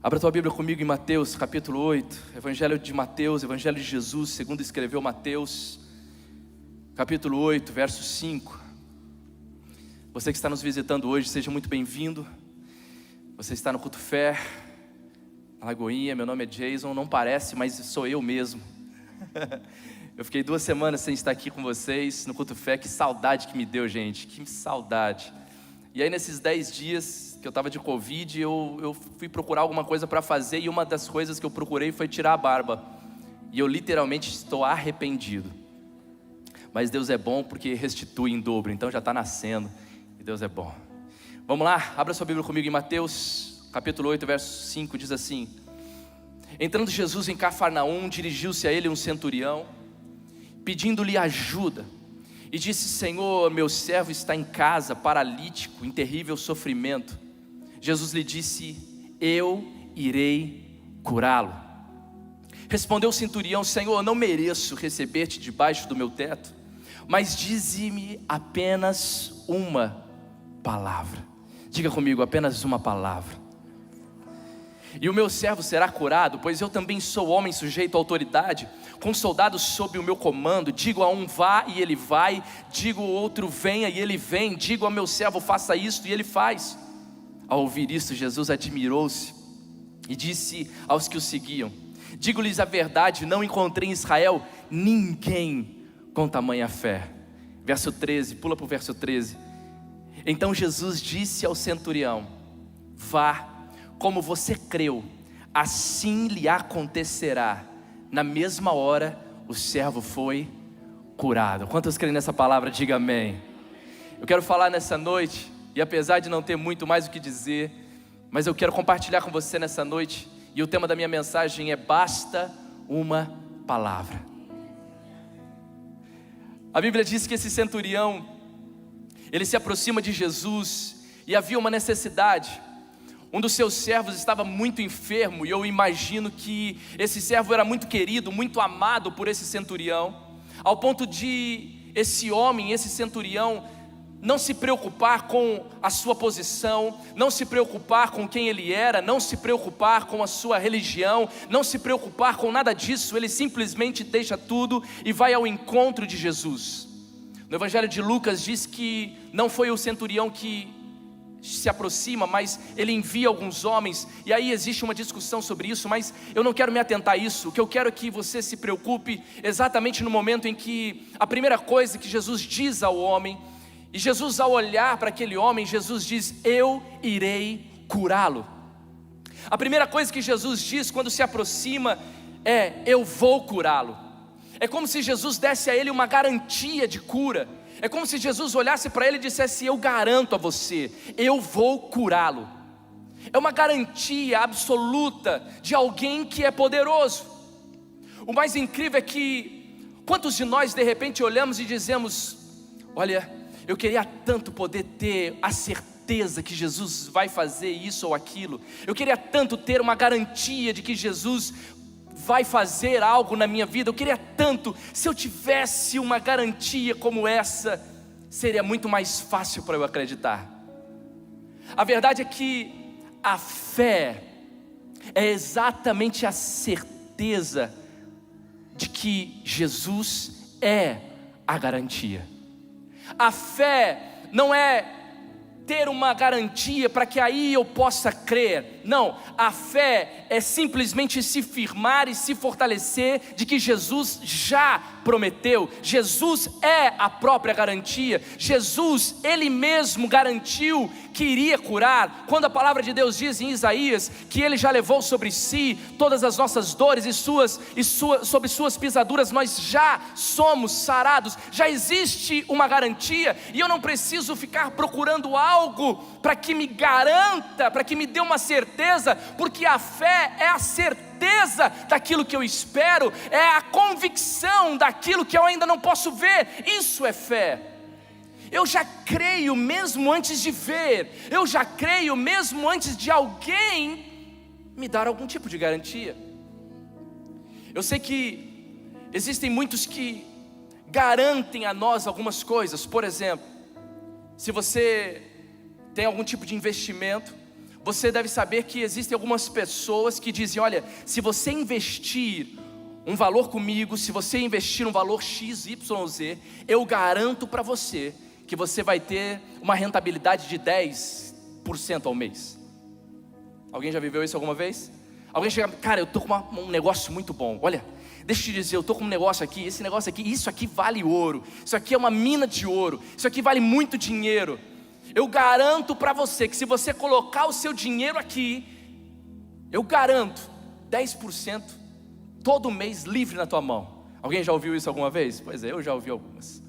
Abra tua Bíblia comigo em Mateus capítulo 8, Evangelho de Mateus, Evangelho de Jesus, segundo escreveu Mateus, capítulo 8, verso 5. Você que está nos visitando hoje, seja muito bem-vindo. Você está no Culto Fé, na Lagoinha. Meu nome é Jason, não parece, mas sou eu mesmo. Eu fiquei 2 semanas sem estar aqui com vocês no Culto Fé. Que saudade que me deu, gente, que saudade. E aí nesses 10 dias que eu estava de Covid, eu fui procurar alguma coisa para fazer, e uma das coisas que eu procurei foi tirar a barba. E eu literalmente estou arrependido. Mas Deus é bom porque restitui em dobro, então já está nascendo, e Deus é bom. Vamos lá, abra sua Bíblia comigo em Mateus, capítulo 8, verso 5, diz assim: Entrando Jesus em Cafarnaum, dirigiu-se a ele um centurião, pedindo-lhe ajuda, e disse: Senhor, meu servo está em casa, paralítico, em terrível sofrimento. Jesus lhe disse: eu irei curá-lo. Respondeu o centurião: Senhor, não mereço receber-te debaixo do meu teto, mas dize-me apenas uma palavra. Diga comigo, apenas uma palavra, e o meu servo será curado, pois eu também sou homem sujeito à autoridade, com soldados sob o meu comando. Digo a um: vá, e ele vai. Digo ao outro: venha, e ele vem. Digo ao meu servo: faça isto, e ele faz. Ao ouvir isto, Jesus admirou-se e disse aos que o seguiam: digo-lhes a verdade, não encontrei em Israel ninguém com tamanha fé. Verso 13, pula para o verso 13. Então Jesus disse ao centurião: vá, como você creu, assim lhe acontecerá. Na mesma hora o servo foi curado. Quantos creem nessa palavra? Diga amém. Eu quero falar nessa noite, e apesar de não ter muito mais o que dizer, mas eu quero compartilhar com você nessa noite. E o tema da minha mensagem é: basta uma palavra. A Bíblia diz que esse centurião, ele se aproxima de Jesus, e havia uma necessidade. Um dos seus servos estava muito enfermo, e eu imagino que esse servo era muito querido, muito amado por esse centurião, ao ponto de esse homem, esse centurião, não se preocupar com a sua posição, não se preocupar com quem ele era, não se preocupar com a sua religião, não se preocupar com nada disso. Ele simplesmente deixa tudo e vai ao encontro de Jesus. No Evangelho de Lucas diz que não foi o centurião que se aproxima, mas ele envia alguns homens, e aí existe uma discussão sobre isso, mas eu não quero me atentar a isso. O que eu quero é que você se preocupe exatamente no momento em que a primeira coisa que Jesus diz ao homem, e Jesus, ao olhar para aquele homem, Jesus diz: eu irei curá-lo. A primeira coisa que Jesus diz quando se aproxima é: eu vou curá-lo. É como se Jesus desse a ele uma garantia de cura. É como se Jesus olhasse para ele e dissesse: eu garanto a você, eu vou curá-lo. É uma garantia absoluta de alguém que é poderoso. O mais incrível é que quantos de nós de repente olhamos e dizemos: olha, eu queria tanto poder ter a certeza que Jesus vai fazer isso ou aquilo. Eu queria tanto ter uma garantia de que Jesus vai fazer algo na minha vida. Eu queria tanto, se eu tivesse uma garantia como essa, seria muito mais fácil para eu acreditar. A verdade é que a fé é exatamente a certeza de que Jesus é a garantia. A fé não é ter uma garantia para que aí eu possa crer. Não, a fé é simplesmente se firmar e se fortalecer de que Jesus já prometeu. Jesus é a própria garantia. Jesus, Ele mesmo garantiu que iria curar. Quando a palavra de Deus diz em Isaías que Ele já levou sobre si todas as nossas dores e sobre suas pisaduras nós já somos sarados. Já existe uma garantia, e eu não preciso ficar procurando algo para que me garanta, para que me dê uma certeza, porque a fé é a certeza daquilo que eu espero, é a convicção daquilo que eu ainda não posso ver. Isso é fé. Eu já creio mesmo antes de ver, eu já creio mesmo antes de alguém me dar algum tipo de garantia. Eu sei que existem muitos que garantem a nós algumas coisas. Por exemplo, se você tem algum tipo de investimento, você deve saber que existem algumas pessoas que dizem: olha, se você investir um valor comigo, se você investir um valor XYZ, eu garanto para você que você vai ter uma rentabilidade de 10% ao mês. Alguém já viveu isso alguma vez? Alguém chega: cara, eu estou com um negócio muito bom, olha, deixa eu te dizer, eu estou com um negócio aqui, esse negócio aqui, isso aqui vale ouro, isso aqui é uma mina de ouro, isso aqui vale muito dinheiro. Eu garanto para você que se você colocar o seu dinheiro aqui, eu garanto 10% todo mês livre na tua mão. Alguém já ouviu isso alguma vez? Pois é, eu já ouvi algumas.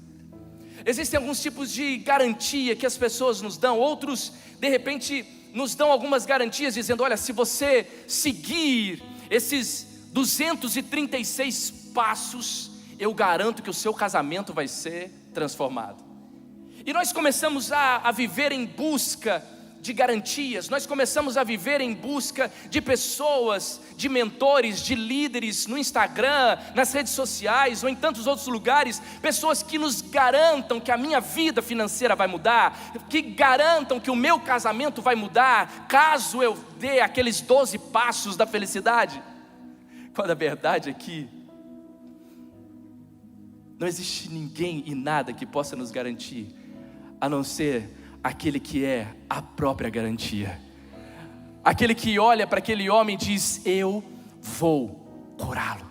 Existem alguns tipos de garantia que as pessoas nos dão, outros de repente nos dão algumas garantias dizendo: olha, se você seguir esses 236 passos, eu garanto que o seu casamento vai ser transformado. E nós começamos a viver em busca de garantias, nós começamos a viver em busca de pessoas, de mentores, de líderes no Instagram, nas redes sociais ou em tantos outros lugares, pessoas que nos garantam que a minha vida financeira vai mudar, que garantam que o meu casamento vai mudar, caso eu dê aqueles 12 passos da felicidade. Quando a verdade é que não existe ninguém e nada que possa nos garantir, a não ser aquele que é a própria garantia, aquele que olha para aquele homem e diz: eu vou curá-lo.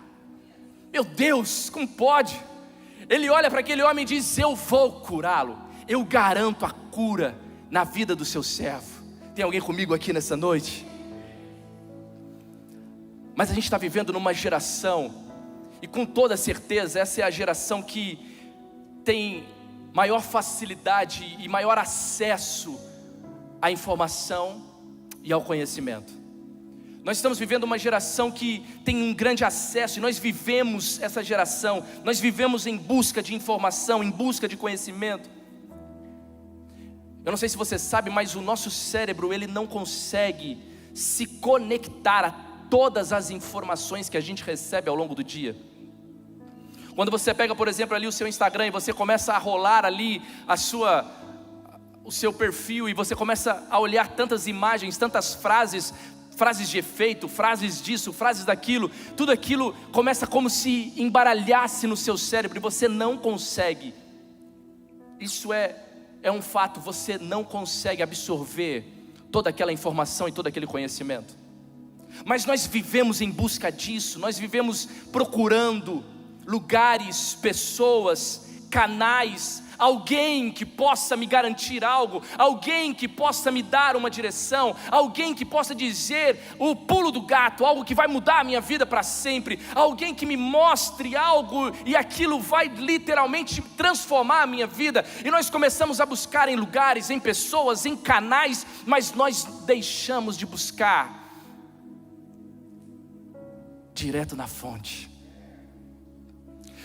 Meu Deus, como pode? Ele olha para aquele homem e diz: eu vou curá-lo, eu garanto a cura na vida do seu servo. Tem alguém comigo aqui nessa noite? Mas a gente está vivendo numa geração, e com toda certeza essa é a geração que tem maior facilidade e maior acesso à informação e ao conhecimento. Nós estamos vivendo uma geração que tem um grande acesso, e nós vivemos essa geração, nós vivemos em busca de informação, em busca de conhecimento. Eu não sei se você sabe, mas o nosso cérebro, ele não consegue se conectar a todas as informações que a gente recebe ao longo do dia. Quando você pega, por exemplo, ali o seu Instagram e você começa a rolar ali o seu perfil, e você começa a olhar tantas imagens, tantas frases de efeito, frases disso, frases daquilo, tudo aquilo começa como se embaralhasse no seu cérebro e você não consegue. Isso é um fato, você não consegue absorver toda aquela informação e todo aquele conhecimento. Mas nós vivemos em busca disso, nós vivemos procurando lugares, pessoas, canais, alguém que possa me garantir algo, alguém que possa me dar uma direção, alguém que possa dizer o pulo do gato, algo que vai mudar a minha vida para sempre, alguém que me mostre algo e aquilo vai literalmente transformar a minha vida. E nós começamos a buscar em lugares, em pessoas, em canais, mas nós deixamos de buscar direto na fonte.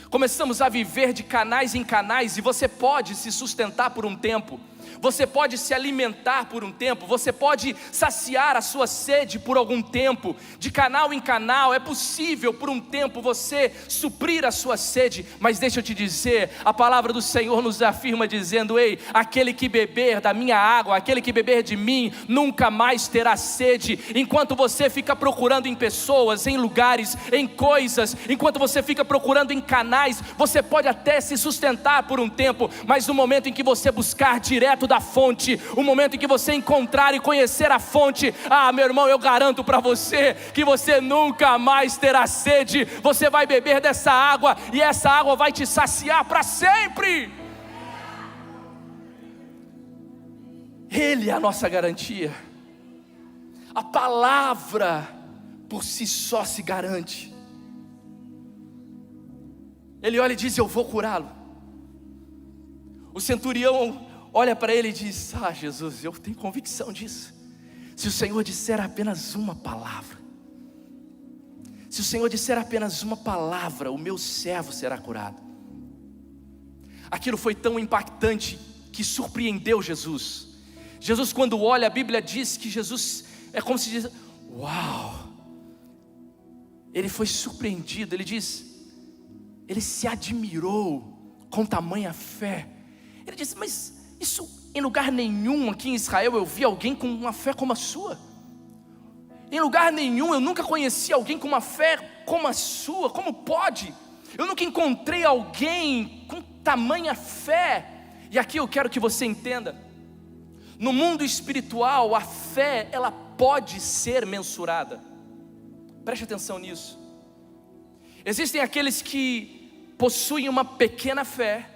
Começamos a viver de canais em canais, e você pode se sustentar por um tempo, você pode se alimentar por um tempo, você pode saciar a sua sede por algum tempo. De canal em canal é possível por um tempo você suprir a sua sede, mas deixa eu te dizer, a palavra do Senhor nos afirma dizendo: ei, aquele que beber da minha água, aquele que beber de mim, nunca mais terá sede. Enquanto você fica procurando em pessoas, em lugares, em coisas, enquanto você fica procurando em canais, você pode até se sustentar por um tempo, mas no momento em que você buscar direto da fonte, o momento em que você encontrar e conhecer a fonte, meu irmão, eu garanto para você que você nunca mais terá sede. Você vai beber dessa água e essa água vai te saciar para sempre. Ele é a nossa garantia. A palavra por si só se garante. Ele olha e diz: eu vou curá-lo. O centurião olha para ele e diz: Jesus, eu tenho convicção disso. Se o Senhor disser apenas uma palavra, se o Senhor disser apenas uma palavra, o meu servo será curado. Aquilo foi tão impactante que surpreendeu Jesus. Jesus, quando olha, a Bíblia diz que Jesus é como se diz: uau! Ele foi surpreendido. Ele diz, ele se admirou com tamanha fé. Ele disse: mas isso em lugar nenhum aqui em Israel eu vi alguém com uma fé como a sua. Em lugar nenhum eu nunca conheci alguém com uma fé como a sua. Como pode? Eu nunca encontrei alguém com tamanha fé. E aqui eu quero que você entenda: no mundo espiritual, a fé, ela pode ser mensurada. Preste atenção nisso. Existem aqueles que possuem uma pequena fé,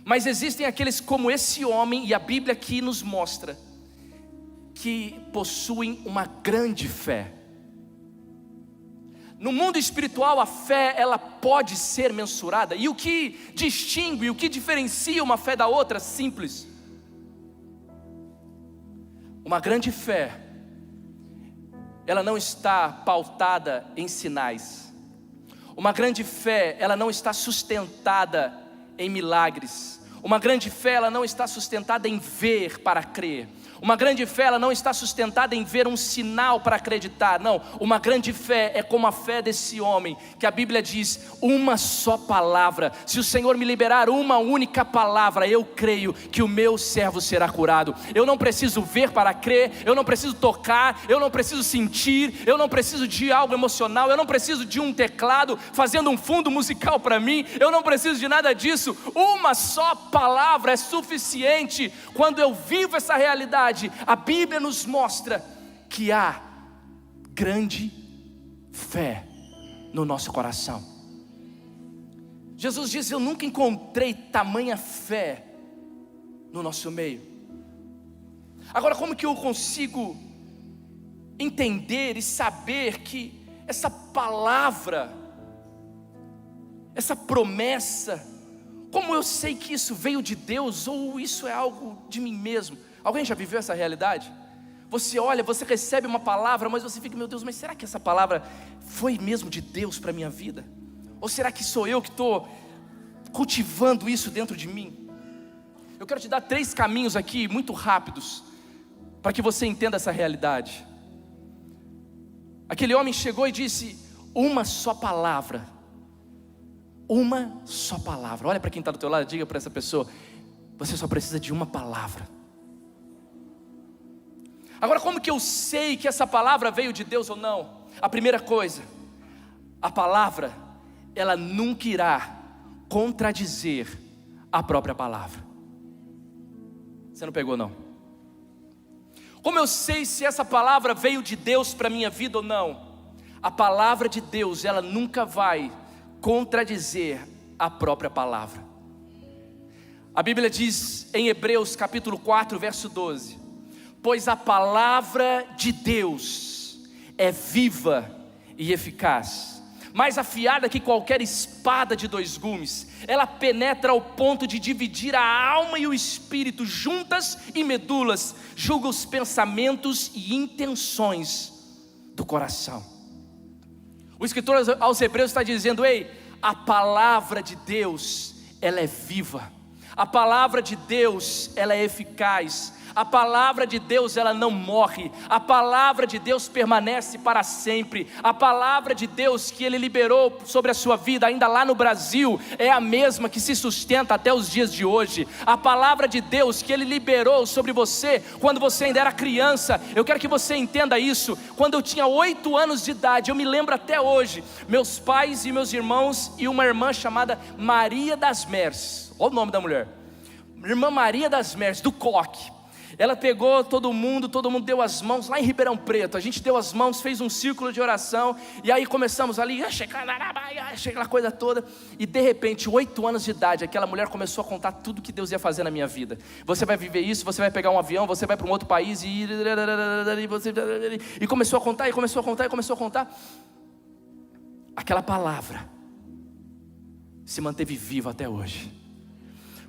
mas existem aqueles como esse homem, e a Bíblia aqui nos mostra, que possuem uma grande fé. No mundo espiritual, a fé, ela pode ser mensurada. E o que distingue, o que diferencia uma fé da outra? Simples. Uma grande fé, ela não está pautada em sinais. Uma grande fé, ela não está sustentada em milagres. Uma grande fé, ela não está sustentada em ver para crer. Uma grande fé, ela não está sustentada em ver um sinal para acreditar. Não, uma grande fé é como a fé desse homem, que a Bíblia diz: uma só palavra, se o Senhor me liberar uma única palavra, eu creio que o meu servo será curado. Eu não preciso ver para crer, eu não preciso tocar, eu não preciso sentir, eu não preciso de algo emocional, eu não preciso de um teclado fazendo um fundo musical para mim, eu não preciso de nada disso. Uma só palavra é suficiente. Quando eu vivo essa realidade, a Bíblia nos mostra que há grande fé no nosso coração. Jesus diz: eu nunca encontrei tamanha fé no nosso meio. Agora, como que eu consigo entender e saber que essa palavra, essa promessa, como eu sei que isso veio de Deus ou isso é algo de mim mesmo? Alguém já viveu essa realidade? Você olha, você recebe uma palavra, mas você fica: meu Deus, mas será que essa palavra foi mesmo de Deus para a minha vida? Ou será que sou eu que estou cultivando isso dentro de mim? Eu quero te dar 3 caminhos aqui, muito rápidos, para que você entenda essa realidade. Aquele homem chegou e disse: uma só palavra. Uma só palavra. Olha para quem está do teu lado, diga para essa pessoa: você só precisa de uma palavra. Agora, como que eu sei que essa palavra veio de Deus ou não? A primeira coisa, a palavra, ela nunca irá contradizer a própria palavra. Você não pegou, não? Como eu sei se essa palavra veio de Deus para a minha vida ou não? A palavra de Deus, ela nunca vai contradizer a própria palavra. A Bíblia diz em Hebreus capítulo 4, verso 12: pois a palavra de Deus é viva e eficaz, mais afiada que qualquer espada de 2 gumes. Ela penetra ao ponto de dividir a alma e o espírito, juntas e medulas, julga os pensamentos e intenções do coração. O escritor aos Hebreus está dizendo: ei, a palavra de Deus, ela é viva. A palavra de Deus, ela é eficaz. A palavra de Deus, ela não morre. A palavra de Deus permanece para sempre. A palavra de Deus que Ele liberou sobre a sua vida ainda lá no Brasil é a mesma que se sustenta até os dias de hoje. A palavra de Deus que Ele liberou sobre você quando você ainda era criança, eu quero que você entenda isso. Quando eu tinha 8 anos de idade, eu me lembro até hoje, meus pais e meus irmãos e uma irmã chamada Maria das Merces, olha o nome da mulher, irmã Maria das Merces, do Coque. Ela pegou todo mundo deu as mãos, lá em Ribeirão Preto, a gente deu as mãos, fez um círculo de oração, e aí começamos ali, aquela coisa toda, e de repente, 8 anos de idade, aquela mulher começou a contar tudo que Deus ia fazer na minha vida. Você vai viver isso, você vai pegar um avião, você vai para um outro país, e começou a contar, e começou a contar, e começou a contar. Aquela palavra se manteve viva até hoje,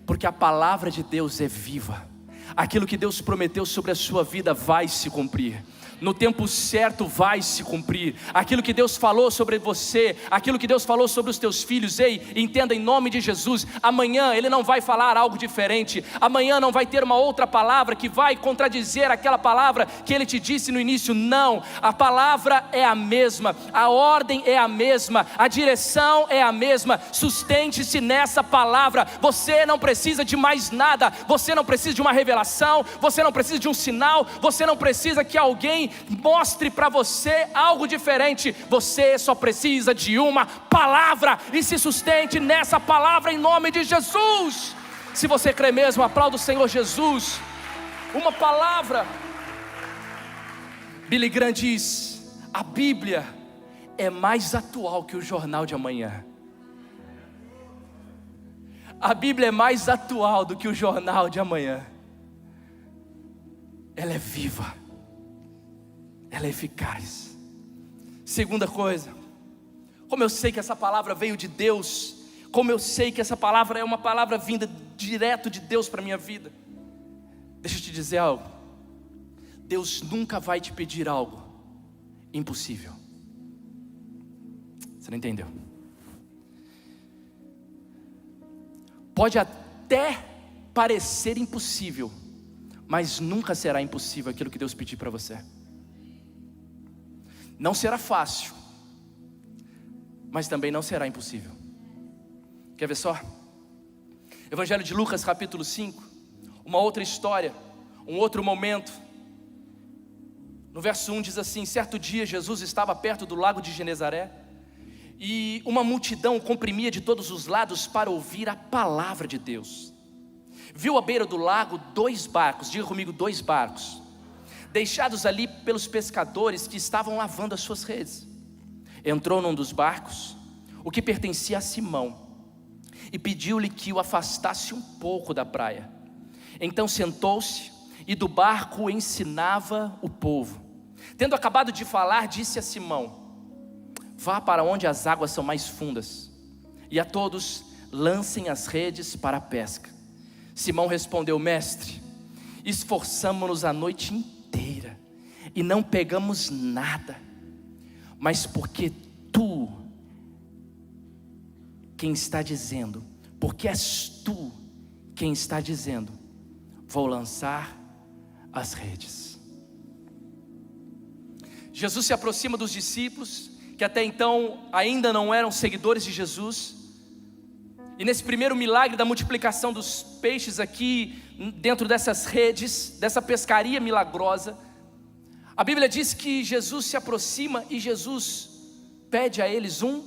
porque a palavra de Deus é viva. Aquilo que Deus prometeu sobre a sua vida vai se cumprir. No tempo certo vai se cumprir. Aquilo que Deus falou sobre você, aquilo que Deus falou sobre os teus filhos, ei, entenda em nome de Jesus, amanhã Ele não vai falar algo diferente. Amanhã não vai ter uma outra palavra que vai contradizer aquela palavra que Ele te disse no início. Não, a palavra é a mesma, a ordem é a mesma, a direção é a mesma. Sustente-se nessa palavra. Você não precisa de mais nada. Você não precisa de uma revelação, você não precisa de um sinal, você não precisa que alguém alguém mostre para você algo diferente. Você só precisa de uma palavra, e se sustente nessa palavra em nome de Jesus. Se você crê mesmo, aplauda o Senhor Jesus. Uma palavra. Billy Graham diz: a Bíblia é mais atual que o jornal de amanhã. A Bíblia é mais atual do que o jornal de amanhã. Ela é viva, ela é eficaz. Segunda coisa, como eu sei que essa palavra veio de Deus, como eu sei que essa palavra é uma palavra vinda direto de Deus para a minha vida. Deixa eu te dizer algo. Deus nunca vai te pedir algo impossível. Você não entendeu? Pode até parecer impossível, mas nunca será impossível aquilo que Deus pedir para você. Não será fácil, mas também não será impossível. Quer ver só? Evangelho de Lucas capítulo 5, uma outra história, um outro momento. No verso 1 diz assim: certo dia Jesus estava perto do lago de Genezaré, e uma multidão comprimia de todos os lados para ouvir a palavra de Deus. Viu à beira do lago 2 barcos, diga comigo, 2 barcos, deixados ali pelos pescadores que estavam lavando as suas redes. Entrou num dos barcos, o que pertencia a Simão, e pediu-lhe que o afastasse um pouco da praia. Então sentou-se e do barco ensinava o povo. Tendo acabado de falar, disse a Simão: vá para onde as águas são mais fundas, e a todos lancem as redes para a pesca. Simão respondeu: mestre, esforçamo-nos a noite inteira e não pegamos nada, mas porque tu, quem está dizendo, porque és tu quem está dizendo, vou lançar as redes. Jesus se aproxima dos discípulos, que até então ainda não eram seguidores de Jesus. E nesse primeiro milagre da multiplicação dos peixes aqui, dentro dessas redes, dessa pescaria milagrosa, a Bíblia diz que Jesus se aproxima e Jesus pede a eles um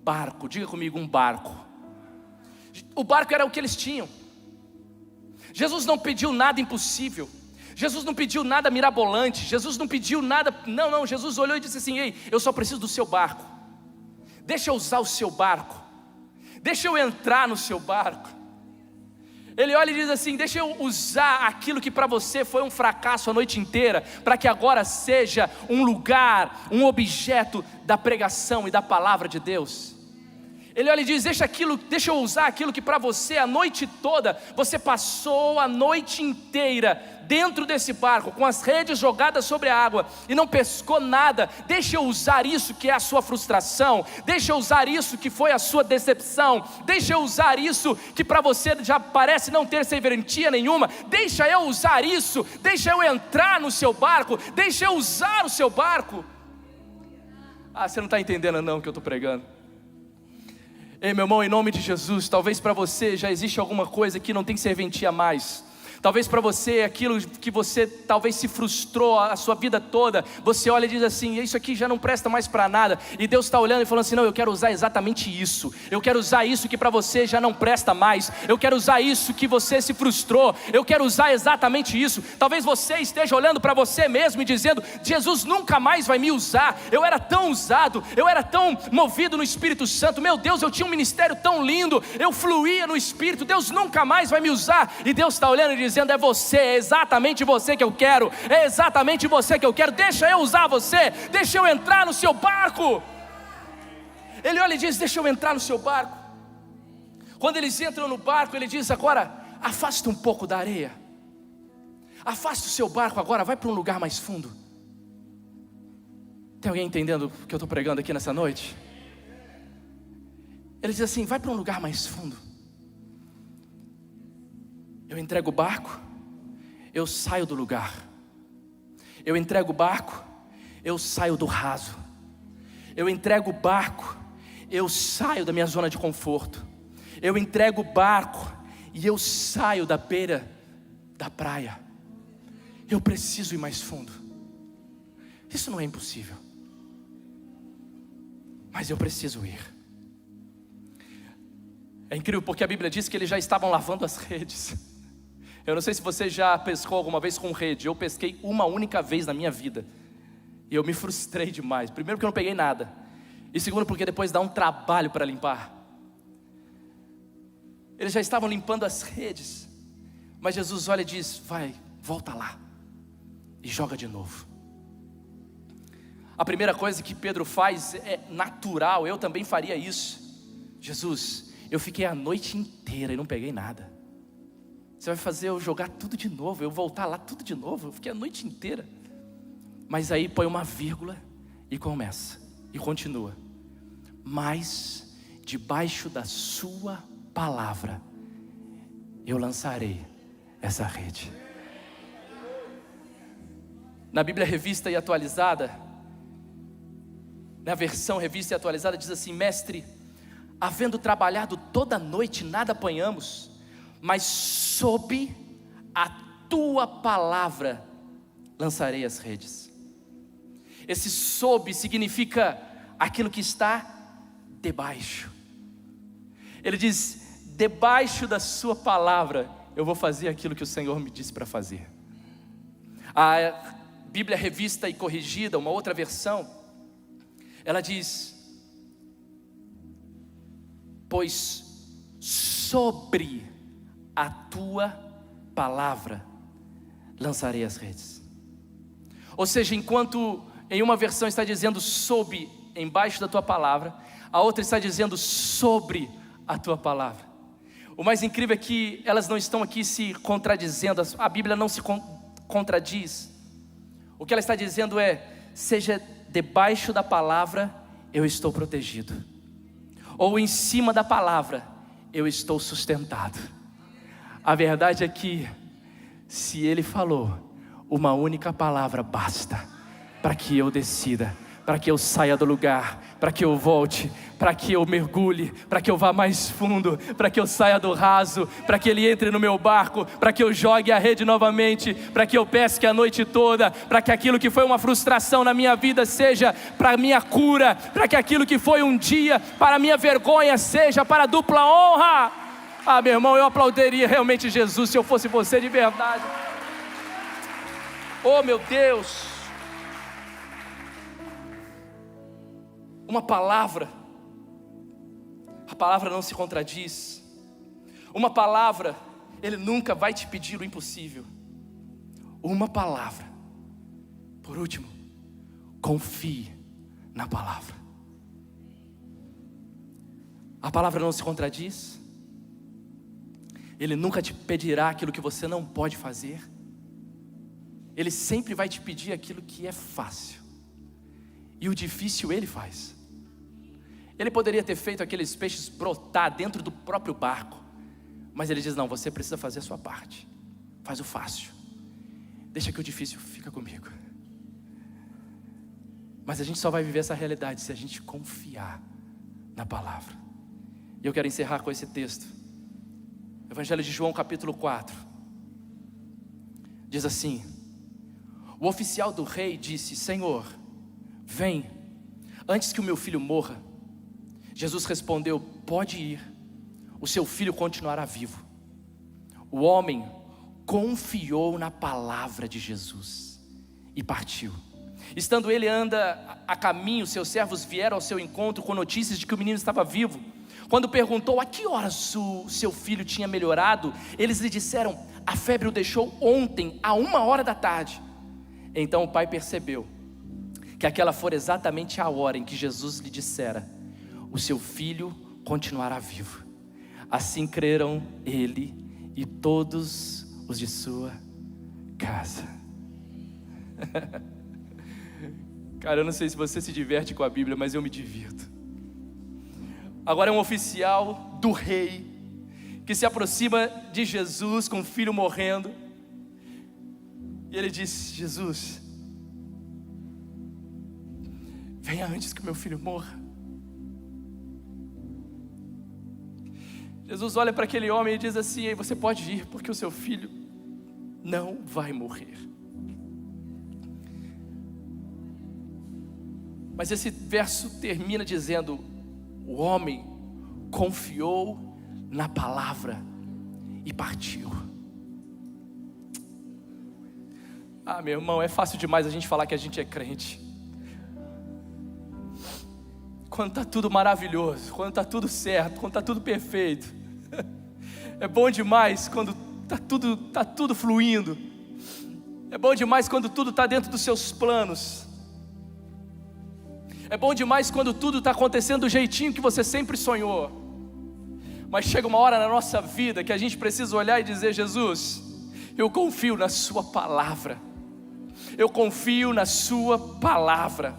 barco. Diga comigo, um barco. O barco era o que eles tinham. Jesus não pediu nada impossível. Jesus não pediu nada mirabolante. Jesus não pediu nada, não, Jesus olhou e disse assim: ei, eu só preciso do seu barco. Deixa eu usar o seu barco. Deixa eu entrar no seu barco. Ele olha e diz assim: deixa eu usar aquilo que para você foi um fracasso a noite inteira, para que agora seja um lugar, um objeto da pregação e da palavra de Deus. Ele olha e diz: deixa eu usar aquilo que para você a noite toda, você passou a noite inteira dentro desse barco, com as redes jogadas sobre a água, e não pescou nada. Deixa eu usar isso que é a sua frustração, deixa eu usar isso que foi a sua decepção, deixa eu usar isso que para você já parece não ter serventia nenhuma. Deixa eu usar isso, deixa eu entrar no seu barco, deixa eu usar o seu barco. Ah, você não está entendendo não o que eu estou pregando. Ei, meu irmão, em nome de Jesus, talvez para você já existe alguma coisa que não tem serventia mais. Talvez para você, aquilo que você talvez se frustrou a sua vida toda, você olha e diz assim: isso aqui já não presta mais para nada. E Deus está olhando e falando assim: não, eu quero usar exatamente isso. Eu quero usar isso que para você já não presta mais. Eu quero usar isso que você se frustrou. Eu quero usar exatamente isso. Talvez você esteja olhando para você mesmo e dizendo: Jesus nunca mais vai me usar. Eu era tão usado, eu era tão movido no Espírito Santo. Meu Deus, eu tinha um ministério tão lindo, eu fluía no Espírito. Deus nunca mais vai me usar. E Deus está olhando e dizendo: é você, é exatamente você que eu quero, é exatamente você que eu quero. Deixa eu usar você, deixa eu entrar no seu barco. Ele olha e diz: deixa eu entrar no seu barco. Quando eles entram no barco, ele diz: agora afasta um pouco da areia, afasta o seu barco agora, vai para um lugar mais fundo. Tem alguém entendendo o que eu estou pregando aqui nessa noite? Ele diz assim: vai para um lugar mais fundo. Eu entrego o barco, eu saio do lugar. Eu entrego o barco, eu saio do raso. Eu entrego o barco, eu saio da minha zona de conforto. Eu entrego o barco e eu saio da beira da praia. Eu preciso ir mais fundo. Isso não é impossível. Mas eu preciso ir. É incrível porque a Bíblia diz que eles já estavam lavando as redes. Eu não sei se você já pescou alguma vez com rede. Eu pesquei uma única vez na minha vida. E eu me frustrei demais. Primeiro porque eu não peguei nada. E segundo porque depois dá um trabalho para limpar. Eles já estavam limpando as redes. Mas Jesus olha e diz: vai, volta lá. E joga de novo. A primeira coisa que Pedro faz é natural. Eu também faria isso. Jesus, eu fiquei a noite inteira e não peguei nada. Você vai fazer eu jogar tudo de novo, eu voltar lá tudo de novo? Eu fiquei a noite inteira. Mas aí põe uma vírgula e começa, e continua. Mas debaixo da sua palavra eu lançarei essa rede. Na Bíblia Revista e Atualizada, na versão Revista e Atualizada, diz assim: mestre, havendo trabalhado toda a noite, nada apanhamos, mas sob a tua palavra lançarei as redes. Esse sob significa aquilo que está debaixo. Ele diz: debaixo da sua palavra eu vou fazer aquilo que o Senhor me disse para fazer. A Bíblia Revista e Corrigida, uma outra versão, ela diz: pois sobre a tua palavra lançarei as redes. Ou seja, enquanto em uma versão está dizendo sob, embaixo da tua palavra, a outra está dizendo sobre a tua palavra. O mais incrível é que elas não estão aqui se contradizendo. A Bíblia não se contradiz. O que ela está dizendo é: seja debaixo da palavra eu estou protegido, ou em cima da palavra eu estou sustentado. A verdade é que se Ele falou, uma única palavra basta para que eu decida, para que eu saia do lugar, para que eu volte, para que eu mergulhe, para que eu vá mais fundo, para que eu saia do raso, para que Ele entre no meu barco, para que eu jogue a rede novamente, para que eu pesque a noite toda, para que aquilo que foi uma frustração na minha vida seja para a minha cura, para que aquilo que foi um dia para a minha vergonha seja para a dupla honra. Ah, meu irmão, eu aplaudiria realmente Jesus se eu fosse você de verdade. Oh, meu Deus. Uma palavra, a palavra não se contradiz. Uma palavra, Ele nunca vai te pedir o impossível. Uma palavra. Por último, confie na palavra. A palavra não se contradiz. Ele nunca te pedirá aquilo que você não pode fazer. Ele sempre vai te pedir aquilo que é fácil. E o difícil Ele faz. Ele poderia ter feito aqueles peixes brotar dentro do próprio barco, mas Ele diz: não, você precisa fazer a sua parte. Faz o fácil. Deixa que o difícil fica comigo. Mas a gente só vai viver essa realidade se a gente confiar na palavra. E eu quero encerrar com esse texto. Evangelho de João, capítulo 4. Diz assim: o oficial do rei disse: Senhor, vem, antes que o meu filho morra. Jesus respondeu: pode ir, o seu filho continuará vivo. O homem confiou na palavra de Jesus e partiu. Estando ele anda a caminho, seus servos vieram ao seu encontro com notícias de que o menino estava vivo. Quando perguntou a que horas o seu filho tinha melhorado, eles lhe disseram: a febre o deixou ontem, a 1h da tarde. Então o pai percebeu que aquela fora exatamente a hora em que Jesus lhe dissera: o seu filho continuará vivo. Assim creram ele e todos os de sua casa. Cara, eu não sei se você se diverte com a Bíblia, mas eu me divirto. Agora é um oficial do rei que se aproxima de Jesus com o filho morrendo. E ele diz: Jesus, venha antes que o meu filho morra. Jesus olha para aquele homem e diz assim: você pode ir, porque o seu filho não vai morrer. Mas esse verso termina dizendo: o homem confiou na palavra e partiu. Ah, meu irmão, é fácil demais a gente falar que a gente é crente. Quando está tudo maravilhoso, quando está tudo certo, quando está tudo perfeito. É bom demais quando está tudo fluindo. É bom demais quando tudo está dentro dos seus planos. É bom demais quando tudo está acontecendo do jeitinho que você sempre sonhou. Mas chega uma hora na nossa vida que a gente precisa olhar e dizer: Jesus, eu confio na sua palavra. Eu confio na sua palavra.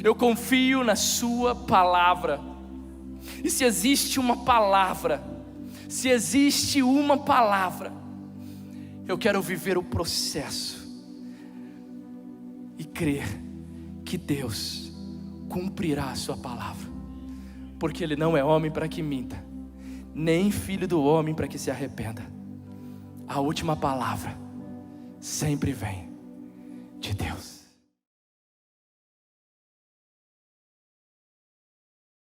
Eu confio na sua palavra. E se existe uma palavra, eu quero viver o processo e crer que Deus cumprirá a sua palavra, porque Ele não é homem para que minta, nem filho do homem para que se arrependa. A última palavra sempre vem de Deus.